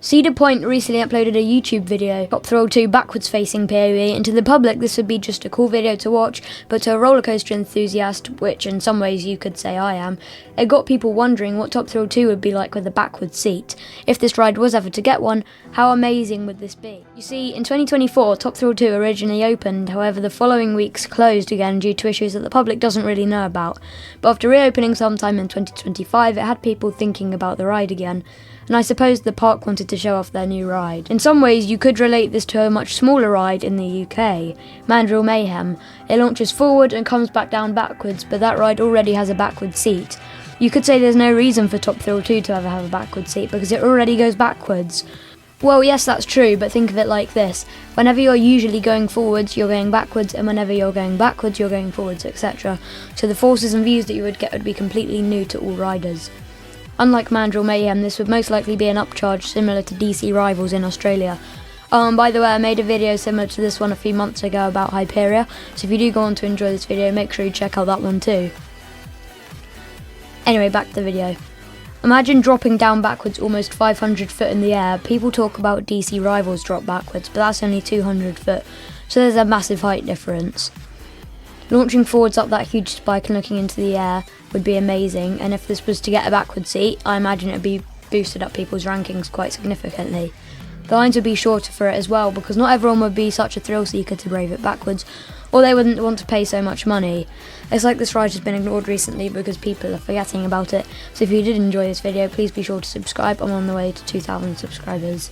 Cedar Point recently uploaded a YouTube video, Top Thrill 2 backwards facing POV, and to the public this would be just a cool video to watch, but to a roller coaster enthusiast, which in some ways you could say I am, it got people wondering what Top Thrill 2 would be like with a backwards seat. If this ride was ever to get one, how amazing would this be? You see, in 2024 Top Thrill 2 originally opened, however the following weeks closed again due to issues that the public doesn't really know about, but after reopening sometime in 2025 it had people thinking about the ride again, and I suppose the park wanted to show off their new ride. In some ways you could relate this to a much smaller ride in the UK, Mandrill Mayhem. It launches forward and comes back down backwards, but that ride already has a backward seat. You could say there's no reason for Top Thrill 2 to ever have a backward seat because it already goes backwards. Well, yes, that's true, but think of it like this. Whenever you're usually going forwards, you're going backwards, and whenever you're going backwards, you're going forwards, etc. So the forces and views that you would get would be completely new to all riders. Unlike Mandrill Mayhem, this would most likely be an upcharge similar to DC Rivals in Australia. By the way, I made a video similar to this one a few months ago about Hyperia, so if you do go on to enjoy this video, make sure you check out that one too. Anyway, back to the video. Imagine dropping down backwards almost 500 foot in the air. People talk about DC Rivals drop backwards, but that's only 200 foot, so there's a massive height difference. Launching forwards up that huge spike and looking into the air would be amazing, and if this was to get a backward seat, I imagine it would be boosted up people's rankings quite significantly. The lines would be shorter for it as well, because not everyone would be such a thrill seeker to brave it backwards, or they wouldn't want to pay so much money. It's like this ride has been ignored recently because people are forgetting about it, so if you did enjoy this video, please be sure to subscribe. I'm on the way to 2,000 subscribers.